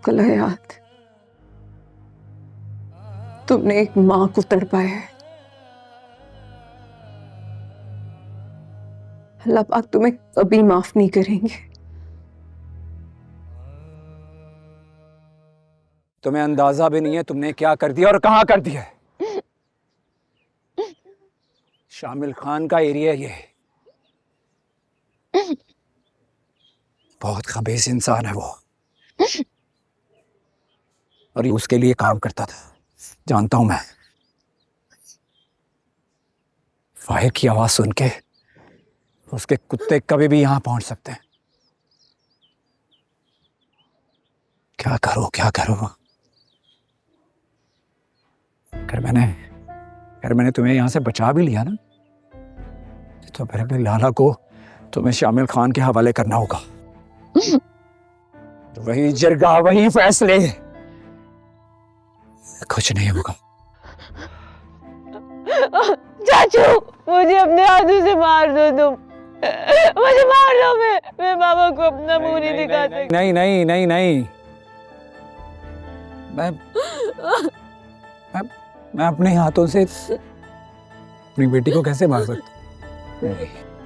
गुलहयात, तुमने एक मां को तड़पाया है। अल्लाह पाक तुम्हें कभी माफ नहीं करेंगे। तुम्हें अंदाजा भी नहीं है तुमने क्या कर दिया और कहां कर दिया है। शामिल खान का एरिया ये है। बहुत खबीस इंसान है वो, और ये उसके लिए काम करता था, जानता हूं मैं। फाहिर की आवाज सुन के उसके कुत्ते कभी भी यहां पहुंच सकते हैं। क्या करो क्या करो। अगर मैंने तुम्हें यहां से बचा भी लिया ना, तो फिर अपने लाला को तुम्हें शामिल खान के हवाले करना होगा। तो वही जरगा वही फैसले, कुछ नहीं होगा। चाचू, मुझे अपने हाथों से मार दो, तुम मुझे मार दो। मैं बाबा को अपना मुंह नहीं दिखा सकती। नहीं नहीं नहीं नहीं, मैं मैं अपने हाथों से अपनी बेटी को कैसे मार सकता हूँ?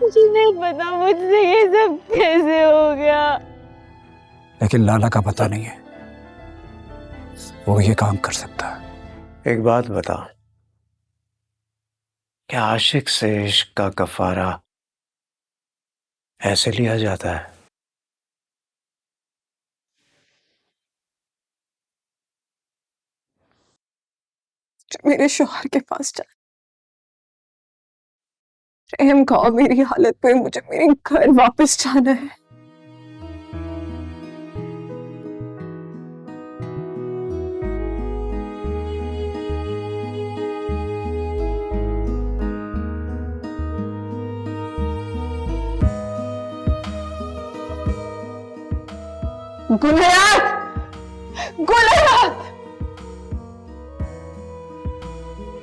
मुझे नहीं पता मुझसे ये सब कैसे हो गया। लेकिन लाला का पता नहीं है, वो ये काम कर सकता है। एक बात बता, क्या आशिक से इश्क का कफारा ऐसे लिया जाता है? जो मेरे शौहर के पास जा, रहम खाओ मेरी हालत पे, मुझे मेरे घर वापस जाना है। गुलहयात, गुलहयात।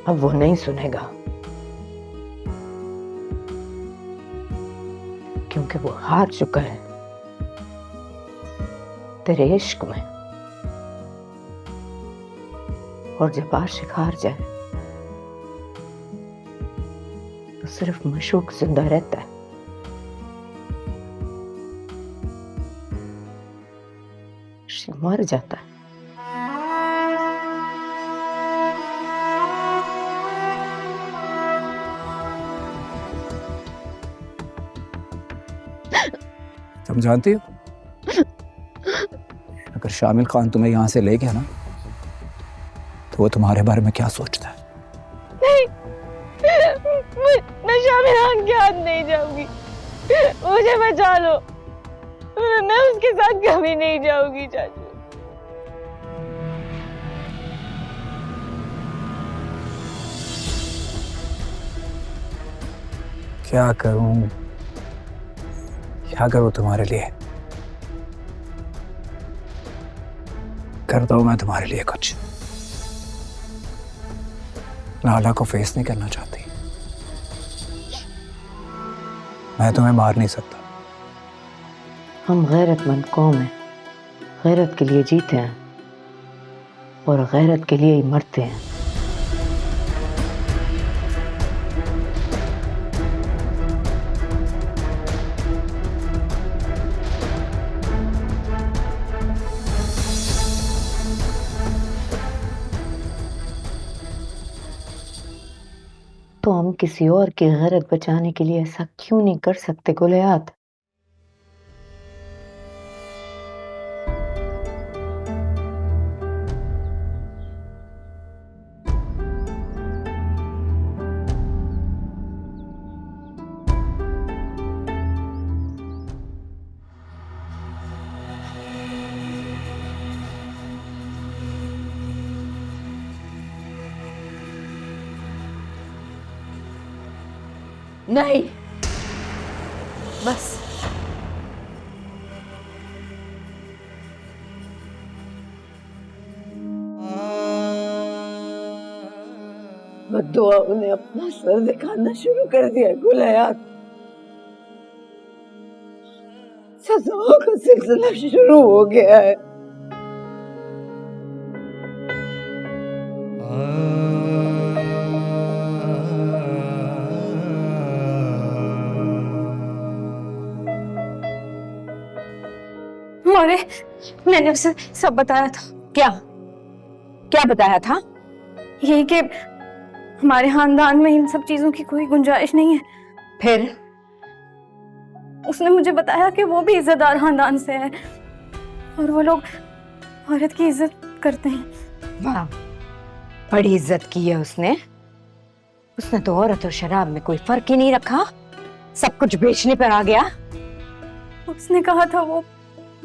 अब वो नहीं सुनेगा, क्योंकि वो हार चुका है तेरे इश्क में। और जब आशिक हार जाए तो सिर्फ मशूक जिंदा रहता है। इश्क मर जाता है। तुम जानती हो, अगर शामिल खान तुम्हें यहां से ले गया ना, तो वो तुम्हारे बारे में क्या सोचता है? नहीं, मैं शामिल खान के हाथ नहीं जाऊंगी। मुझे बचा लो, मैं उसके साथ कभी नहीं जाऊंगी चाचू। क्या करूं तुम्हारे लिए? करता हूं मैं तुम्हारे लिए कुछ। लाला को फेस नहीं करना चाहती, मैं तुम्हें मार नहीं सकता। हम गैरतमंद कौम हैं, गैरत के लिए जीते हैं और गैरत के लिए ही मरते हैं। तो हम किसी और की गैरत बचाने के लिए ऐसा क्यों नहीं कर सकते गुलहयात? नहीं, बस बद्दुआओं ने अपना सर दिखाना शुरू कर दिया गुलहयात। सजाओं का सिलसिला शुरू हो गया है। अरे मैंने उसे सब बताया था। क्या क्या बताया था? यही कि हमारे खानदान में इन सब चीजों की कोई गुंजाइश नहीं है। फिर? उसने मुझे बताया कि वो भी इज्जतदार खानदान से है और वो लोग औरत की इज्जत करते हैं। वाह, बड़ी इज्जत की है उसने। उसने तो औरत और शराब में कोई फर्क ही नहीं रखा, सब कुछ बेचने पर आ गया। उसने कहा था वो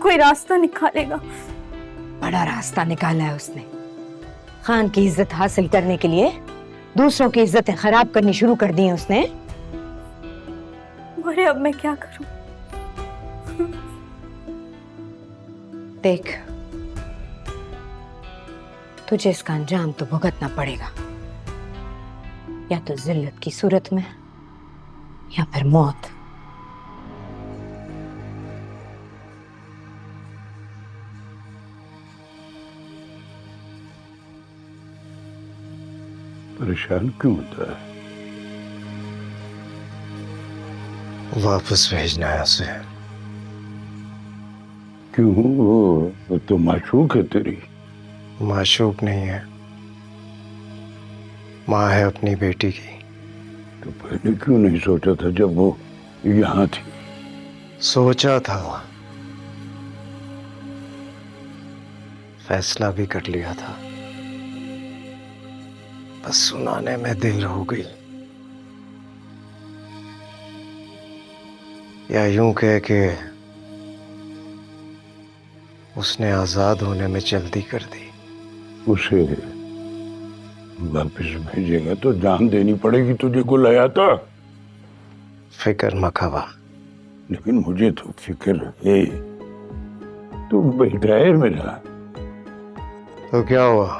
कोई रास्ता निकालेगा। बड़ा रास्ता निकाला है उसने। खान की इज्जत हासिल करने के लिए दूसरों की इज्जतें खराब करनी शुरू कर दी हैं उसने। अरे अब मैं क्या करूं? देख, तुझे इसका अंजाम तो भुगतना पड़ेगा, या तो जिल्लत की सूरत में या फिर मौत। परेशान क्यों होता है? वापस भेजना है उसे। क्यों? वो तो माशूक है तेरी। माशूक नहीं है, माँ है अपनी बेटी की। तो पहले क्यों नहीं सोचा था जब वो यहाँ थी? सोचा था, फैसला भी कर लिया था, बस सुनाने में देर हो गई। या यूं कह के उसने आजाद होने में जल्दी कर दी। उसे वापस भेजेगा तो जान देनी पड़ेगी तुझे को लाया था। फिक्र मखवा। लेकिन मुझे तो फिक्र है, तू बेटा है मेरा। तो क्या हुआ,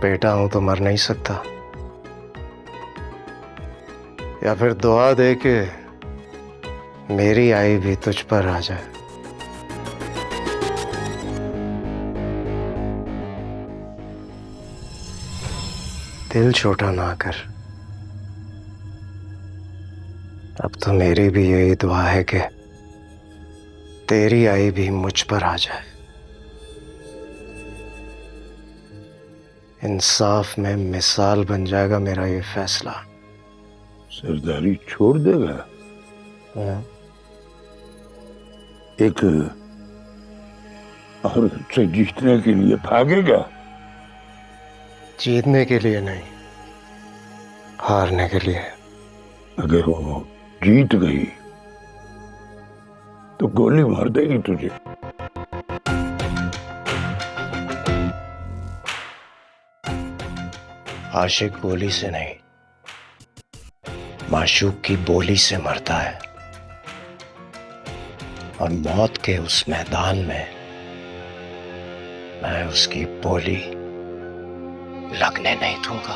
बेटा हूं तो मर नहीं सकता? या फिर दुआ दे के मेरी आई भी तुझ पर आ जाए। दिल छोटा ना कर। अब तो मेरी भी यही दुआ है कि तेरी आई भी मुझ पर आ जाए। इंसाफ में मिसाल बन जाएगा मेरा ये फैसला। सरदारी छोड़ देगा? एक औरत से जीतने के लिए भागेगा? जीतने के लिए नहीं, हारने के लिए। अगर वो जीत गई तो गोली मार देगी तुझे। आशिक गोली से नहीं, माशूक की बोली से मरता है। और मौत के उस मैदान में मैं उसकी बोली लगने नहीं दूंगा।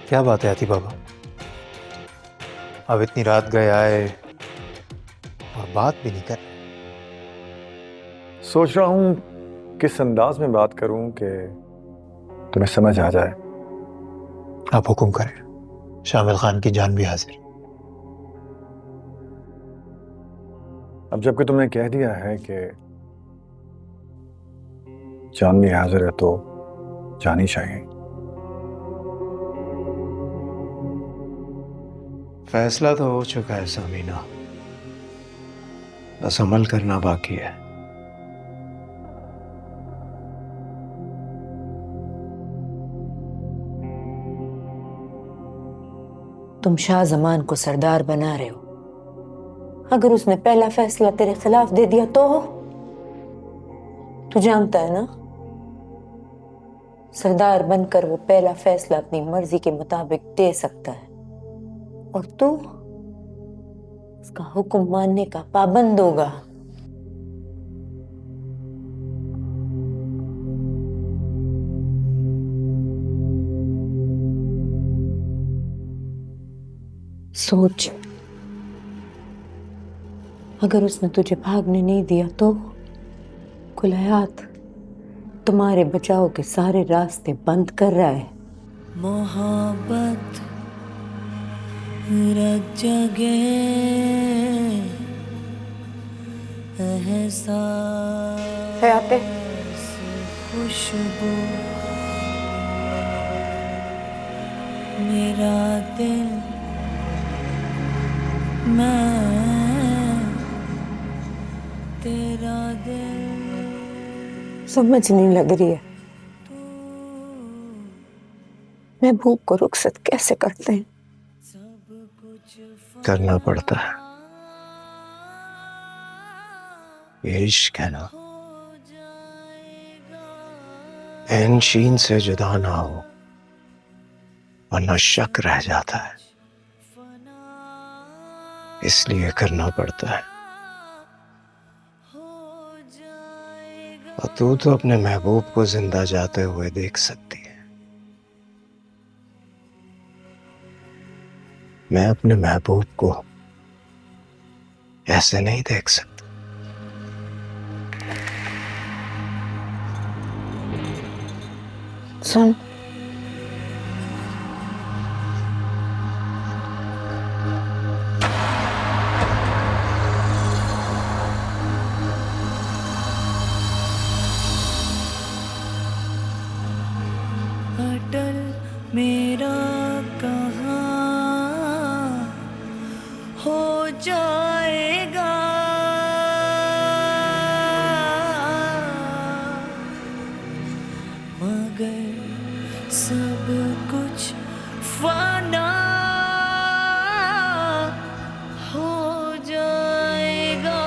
क्या बात है आती बाबा, अब इतनी रात गए आए और बात भी नहीं कर। सोच रहा हूं किस अंदाज में बात करूं कि तुम्हें समझ आ जाए। आप हुक्म करें। शामिल खान की जान भी हाजिर। अब जबकि तुमने कह दिया है कि जान भी हाजिर है तो जान ही चाहिए। फैसला तो हो चुका है सामीना, बस अमल करना बाकी है। तुम शाह जमान को सरदार बना रहे हो, अगर उसने पहला फैसला तेरे खिलाफ दे दिया तो? तू जानता है ना, सरदार बनकर वो पहला फैसला अपनी मर्जी के मुताबिक दे सकता है और तू उसका हुक्म मानने का पाबंद होगा। सोच, अगर उसने तुझे भागने नहीं दिया तो कुलहयात तुम्हारे बचाव के सारे रास्ते बंद कर रहा है। मोहब्बत रग जगे एहसास हयाते खुशबू मेरा दिल मैं तेरा दिल समझ नहीं लग रही है, महबूब को रुखसत कैसे करते हैं। करना पड़ता है, ये इश्क है ना, ऐन शीन से जुदा ना हो वरना शक रह जाता है, इसलिए करना पड़ता है। और तू तो अपने महबूब को जिंदा जाते हुए देख सकती है, मैं अपने महबूब को ऐसे नहीं देख सकता। सुन, अटल मेरा कहाँ हो जाएगा, मगर सब कुछ फाना हो जाएगा।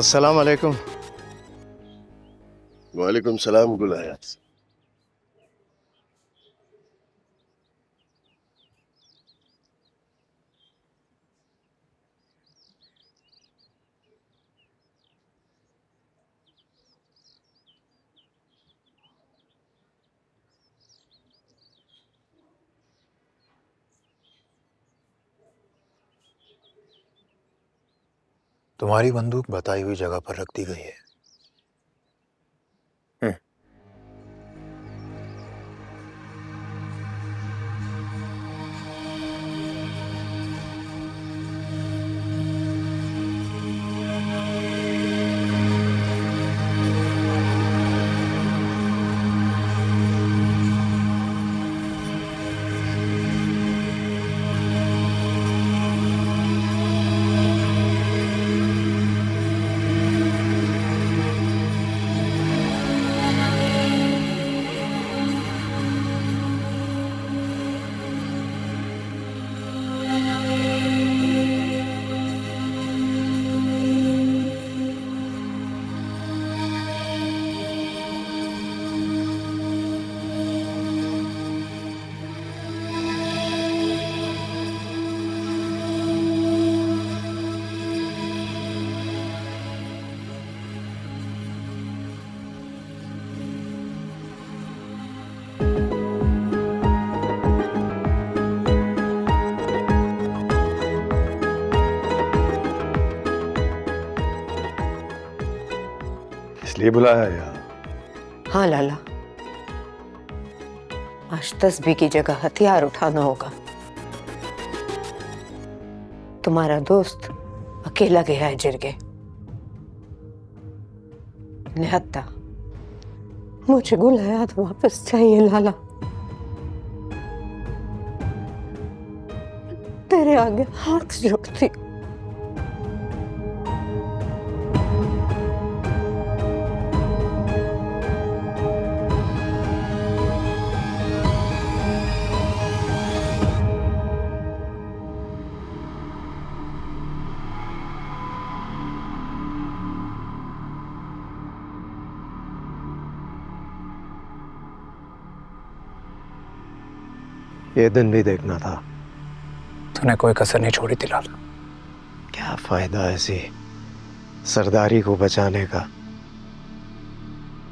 अस्सलाम वालेकुम। वालेकुम सलाम गुलहयात। तुम्हारी बंदूक बताई हुई जगह पर रख दी गई है। इसलिए बुलाया यहाँ? हाँ लाला, आज तस्बीह की जगह हथियार उठाना होगा। तुम्हारा दोस्त अकेला गया है जिरगे, निहत्ता मुझे गुलहयात वापस चाहिए लाला। तेरे आगे हाथ जोड़ती हूं। ये दिन भी देखना था। तूने कोई कसर नहीं छोड़ी थी लाला। क्या फायदा ऐसी सरदारी को बचाने का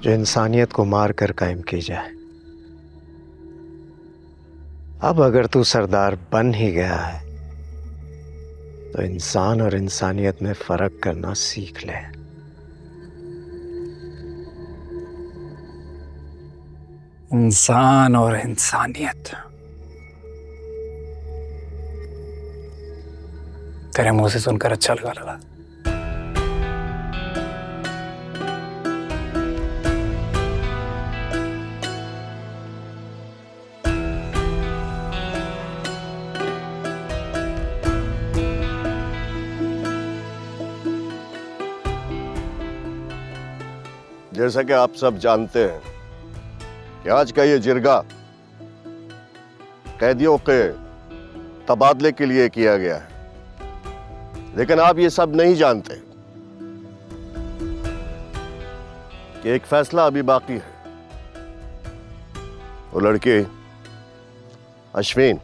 जो इंसानियत को मार कर कायम की जाए। अब अगर तू सरदार बन ही गया है तो इंसान और इंसानियत में फर्क करना सीख ले। इंसान और इंसानियत तेरे मुंह से सुनकर अच्छा लगा लाला। जैसा कि आप सब जानते हैं कि आज का ये जिरगा कैदियों के तबादले के लिए किया गया है, लेकिन आप ये सब नहीं जानते कि एक फैसला अभी बाकी है। वो लड़की अश्विन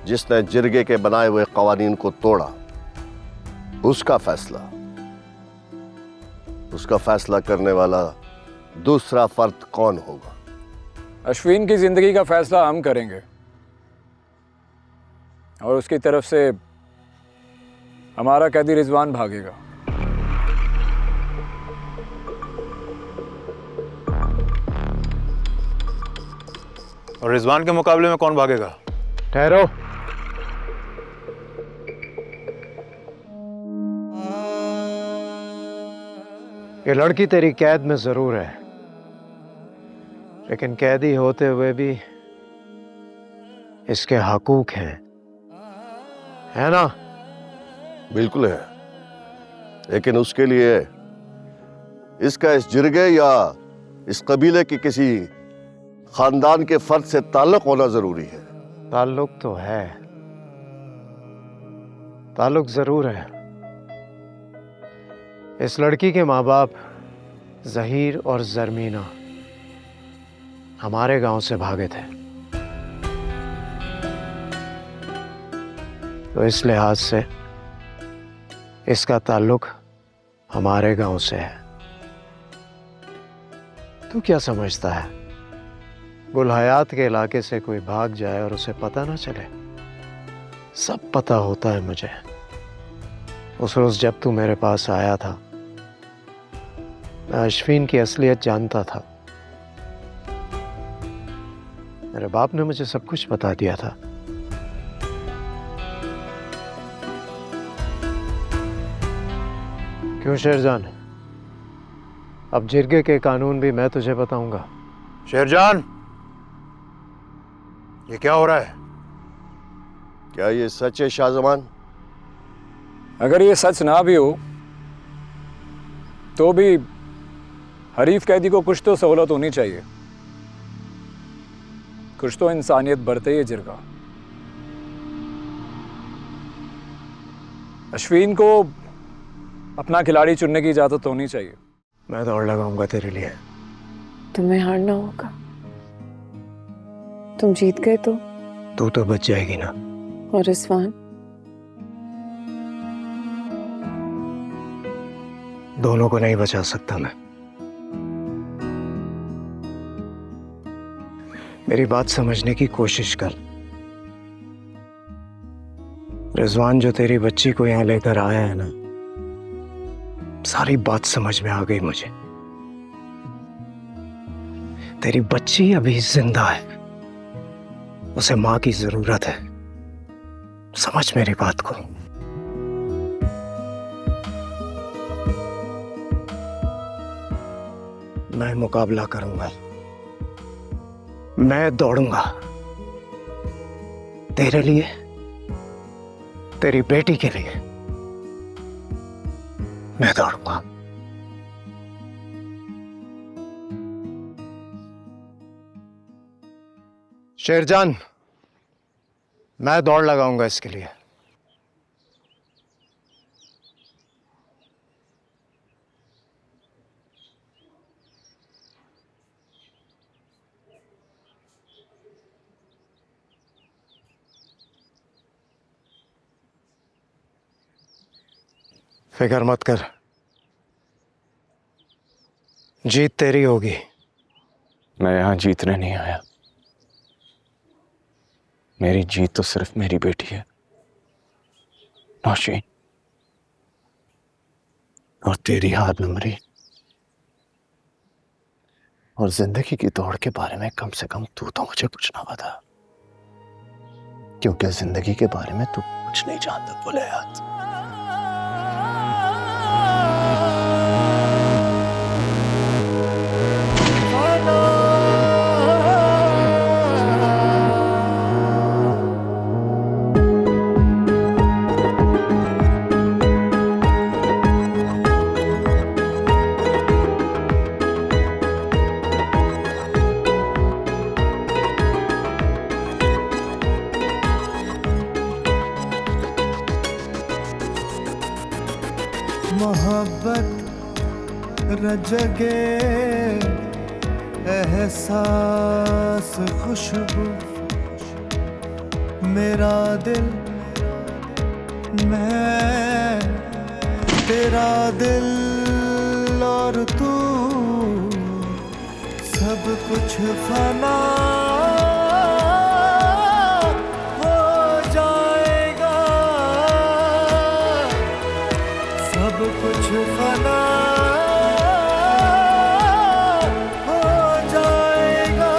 जिसने जिरगे के बनाए हुए कवानीन को तोड़ा, उसका फैसला करने वाला दूसरा फर्द कौन होगा? अश्विन की जिंदगी का फैसला हम करेंगे और उसकी तरफ से हमारा कैदी रिजवान भागेगा। और रिजवान के मुकाबले में कौन भागेगा? ठहरो। ये लड़की तेरी कैद में जरूर है, लेकिन कैदी होते हुए भी इसके हकूक हैं, है ना? बिल्कुल है, लेकिन उसके लिए इसका इस जिरगे या इस कबीले की किसी खानदान के फर्द से ताल्लुक होना जरूरी है। ताल्लुक तो है, ताल्लुक जरूर है। इस लड़की के माँ बाप जहीर और जरमीना हमारे गांव से भागे थे, तो इस लिहाज से इसका ताल्लुक हमारे गांव से है। तू क्या समझता है गुलहयात के इलाके से कोई भाग जाए और उसे पता ना चले? सब पता होता है मुझे। उस रोज जब तू मेरे पास आया था, मैं अश्विन की असलियत जानता था। मेरे बाप ने मुझे सब कुछ बता दिया था। क्यों शेरजान, अब जिरगे के कानून भी मैं तुझे बताऊंगा। शेरजान, ये क्या हो रहा है? क्या ये सच है शाहजमान? अगर ये सच ना भी हो तो भी हरीफ कैदी को कुछ तो सहूलत होनी चाहिए, कुछ तो इंसानियत बरते ये जिरगा। अश्विन को अपना खिलाड़ी चुनने की इजाजत होनी चाहिए। मैं दौड़ लगाऊंगा तेरे लिए। तुम्हें हारना होगा। तुम जीत गए तो? तू तो बच जाएगी ना। और रिजवान? दोनों को नहीं बचा सकता मैं। मेरी बात समझने की कोशिश कर। रिजवान जो तेरी बच्ची को यहां लेकर आया है ना, सारी बात समझ में आ गई मुझे। तेरी बच्ची अभी जिंदा है, उसे मां की जरूरत है। समझ मेरी बात को। मैं मुकाबला करूंगा, मैं दौड़ूंगा तेरे लिए, तेरी बेटी के लिए मैं दौड़ूंगा। शेरजान, मैं दौड़ लगाऊंगा इसके लिए। फिक्र मत कर, जीत तेरी होगी। मैं यहां जीतने नहीं आया। मेरी जीत तो सिर्फ मेरी बेटी है नौशीन, और तेरी हाथ नंबरी। और जिंदगी की दौड़ के बारे में कम से कम तू तो मुझे कुछ ना बता, क्योंकि जिंदगी के बारे में तू कुछ नहीं जानता बुलहयात। मोहब्बत रजगे एहसास खुशबू, मेरा दिल मैं तेरा दिल और तू, सब कुछ फना हो जाएगा, सब कुछ फना हो जाएगा।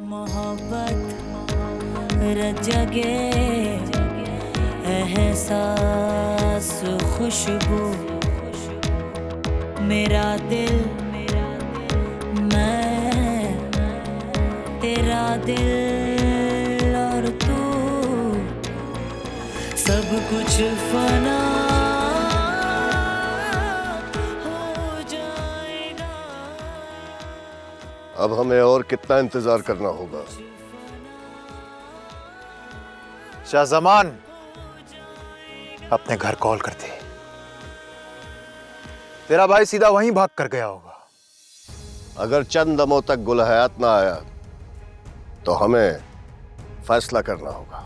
मोहब्बत रजगे एहसास खुशबू, मेरा दिल मैं तेरा दिल और तू, सब कुछ फना हो जाएगा। अब हमें और कितना इंतजार करना होगा? शाहजमान अपने घर कॉल करते, तेरा भाई सीधा वहीं भाग कर गया होगा। अगर चंद दमों तक गुल हयात ना आया तो हमें फैसला करना होगा।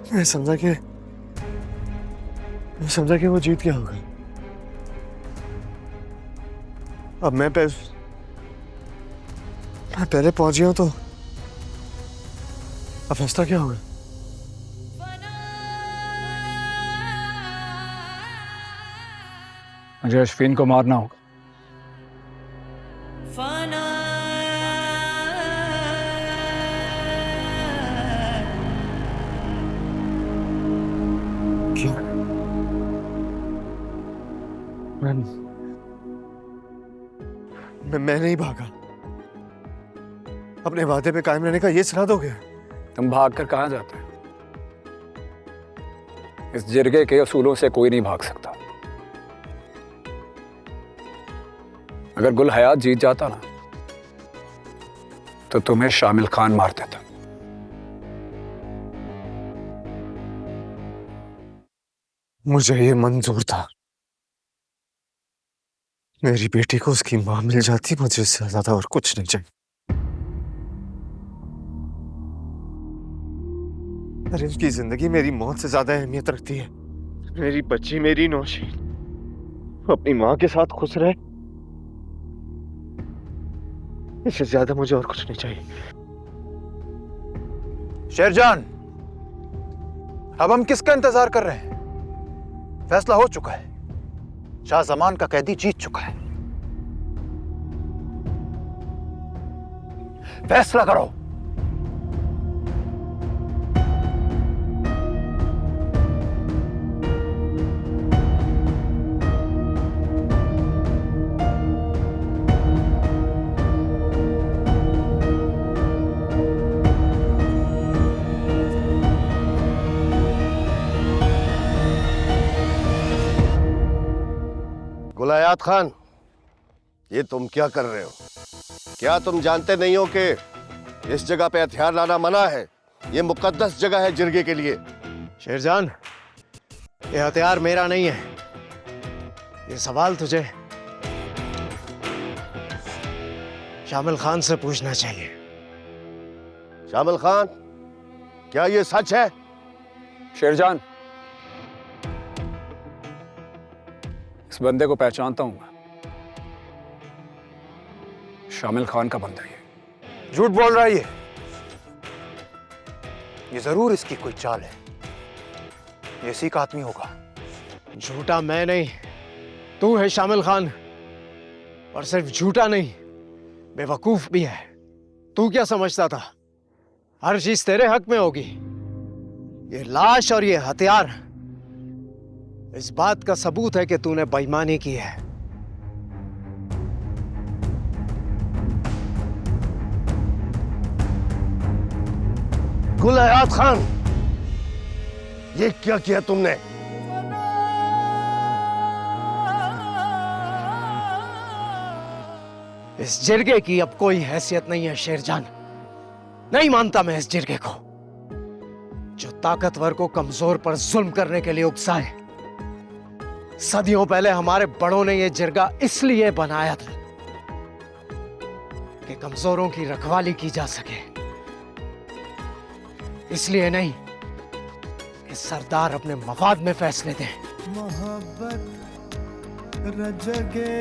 मैं समझा कि वो जीत गया होगा। अब मैं पहले पहुंच गया हूं, तो अब फैसला क्या होगा? मुझे अश्विन को मारना होगा। फना क्यों? मैं नहीं भागा। अपने वादे पे कायम रहने का ये सलाह दोगे? तुम भाग कर कहां जाते हो? इस जिरगे के असूलों से कोई नहीं भाग सकता। अगर गुल हयात जीत जाता ना तो तुम्हें शामिल खान मार देता। मुझे ये मंजूर था। मेरी बेटी को उसकी मां मिल जाती, मुझे इससे ज्यादा और कुछ नहीं चाहिए। अरे उसकी जिंदगी मेरी मौत से ज्यादा अहमियत रखती है। मेरी बच्ची, मेरी नौशीन अपनी मां के साथ खुश रहे, इससे ज्यादा मुझे और कुछ नहीं चाहिए। शेरजान, अब हम किसका इंतजार कर रहे हैं? फैसला हो चुका है। शाहजमान का कैदी जीत चुका है। फैसला करो। गुलहयात खान, ये तुम क्या कर रहे हो? क्या तुम जानते नहीं हो कि इस जगह पे हथियार लाना मना है? ये मुकद्दस जगह है जिरगे के लिए। शेरजान, ये हथियार मेरा नहीं है। ये सवाल तुझे शामिल खान से पूछना चाहिए। शामिल खान, क्या ये सच है? शेरजान, इस बंदे को पहचानता हूं मैं। शामिल खान का बंदा है। झूठ बोल रहा है ये जरूर इसकी कोई चाल है। ये इसी का आदमी होगा। झूठा मैं नहीं, तू है शामिल खान। और सिर्फ झूठा नहीं, बेवकूफ भी है। तू क्या समझता था हर चीज तेरे हक में होगी? ये लाश और ये हथियार इस बात का सबूत है कि तूने बेईमानी की है। गुलहयात खान, ये क्या किया तुमने? इस जिरगे की अब कोई हैसियत नहीं है शेरजान। नहीं मानता मैं इस जिरगे को, जो ताकतवर को कमजोर पर जुल्म करने के लिए उकसाए। सदियों पहले हमारे बड़ों ने यह जिरगा इसलिए बनाया था कि कमजोरों की रखवाली की जा सके। इसलिए नहीं कि सरदार अपने मफाद में फैसले दें। मोहब्बत रजगे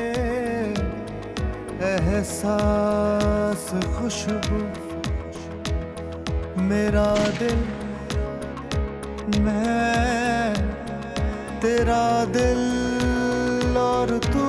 एहसास खुशबू, मेरा दिल मैं तेरा दिल और तू।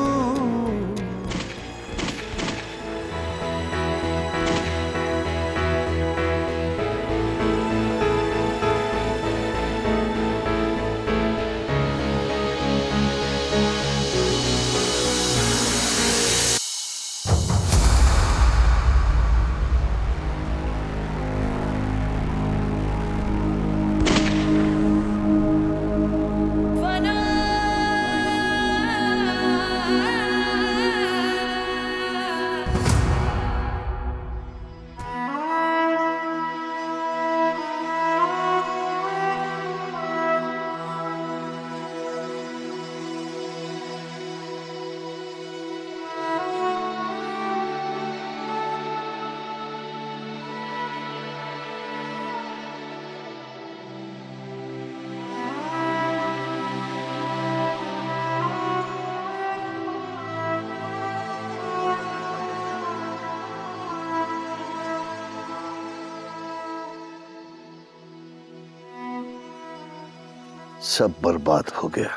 सब बर्बाद हो गया,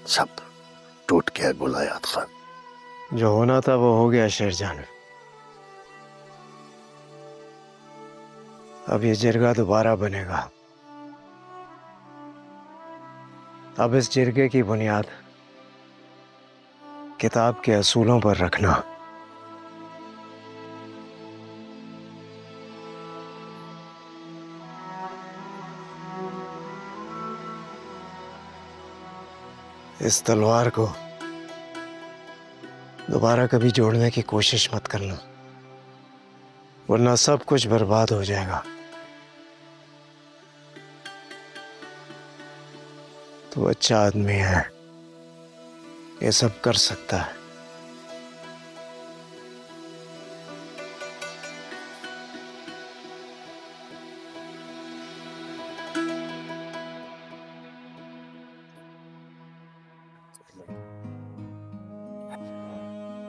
सब टूट गया गुलहयात खान। जो होना था वो हो गया शेरजान। अब ये जिरगा दोबारा बनेगा। अब इस जिरगे की बुनियाद किताब के असूलों पर रखना। इस तलवार को दोबारा कभी जोड़ने की कोशिश मत करना, वरना सब कुछ बर्बाद हो जाएगा। तू अच्छा आदमी है, ये सब कर सकता है।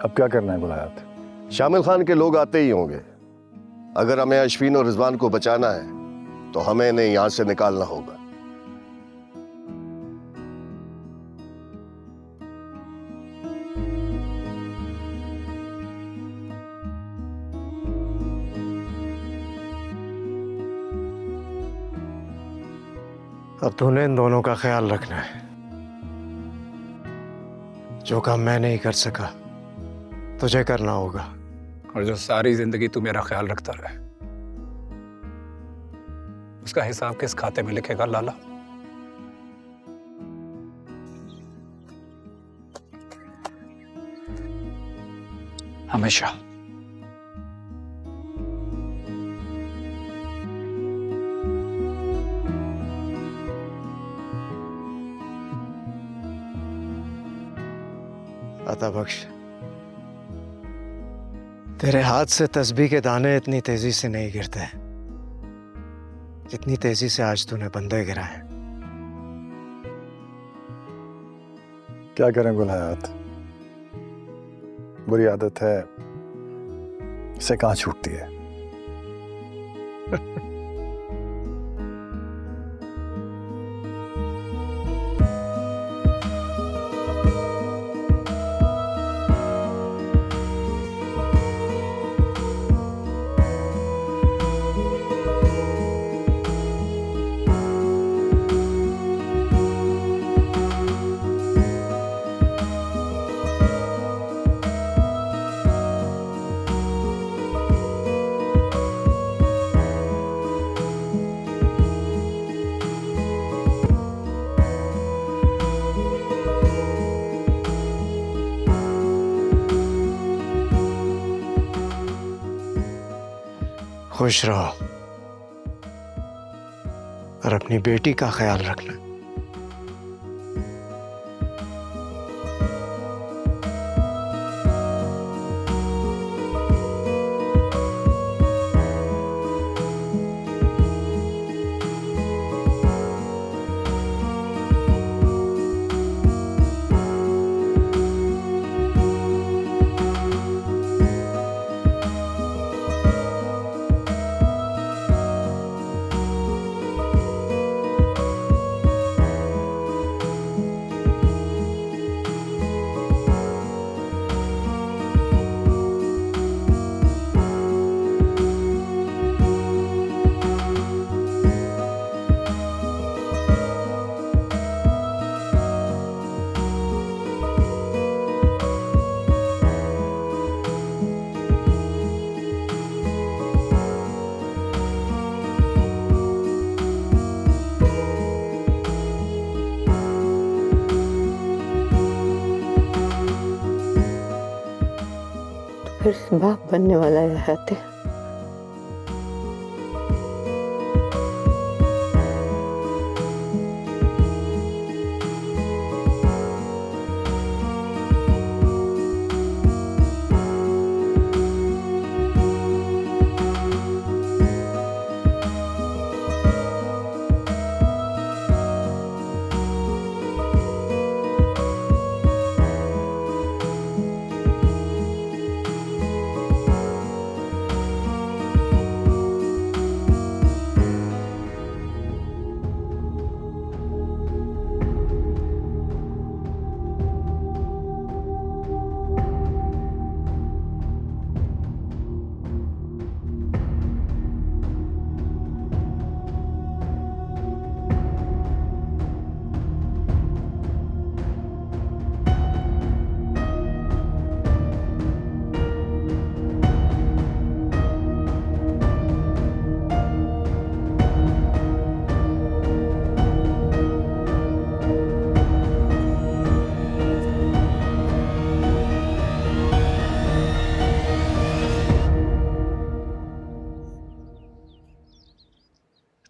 अब क्या करना है गुलहयात? शामिल खान के लोग आते ही होंगे। अगर हमें अशफीन और रिजवान को बचाना है तो हमें इन्हें यहां से निकालना होगा। अब तूने इन दोनों का ख्याल रखना है। जो काम मैं नहीं कर सका तुझे करना होगा। और जो सारी जिंदगी तू मेरा ख्याल रखता रहे, उसका हिसाब किस खाते में लिखेगा लाला? हमेशा। अता बख्श, तेरे हाथ से तस्बीह के दाने इतनी तेजी से नहीं गिरते जितनी तेजी से आज तूने बंदे गिराए। क्या करें गुल हयात, बुरी आदत है, इसे कहाँ छूटती है। खुश रहो और अपनी बेटी का ख्याल रखना। फिर बाप बनने वाला है हयाते।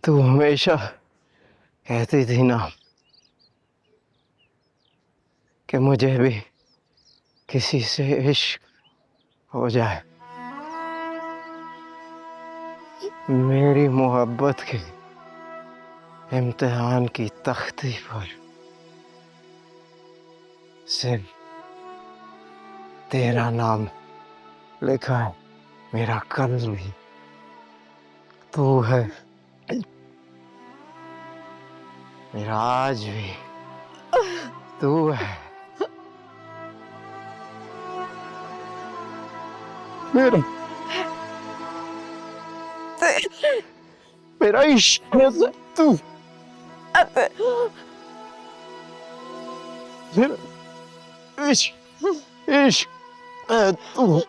तू हमेशा कहती थी ना कि मुझे भी किसी से इश्क हो जाए। मेरी मोहब्बत के इम्तिहान की तख्ती पर सिर्फ तेरा नाम लिखा है, मेरा कल भी तू है, मेरा आज भी तू है। मेरा इश्क है तू, मेरा इश्क है तू।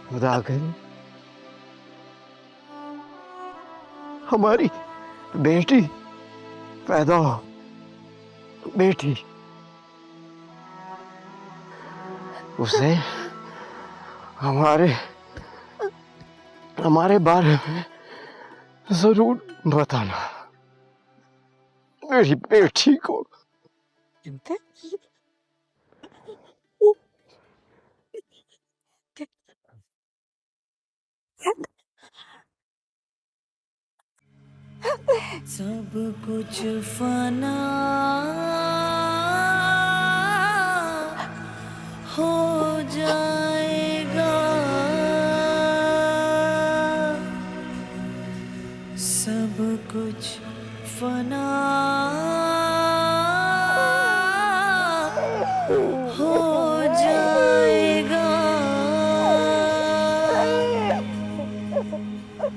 खुदा करे हमारी बेटी पैदा हो, बेटी, उसे हमारे हमारे बारे में जरूर बताना, मेरी बेटी को। सब कुछ फना हो जाएगा, सब कुछ फना हो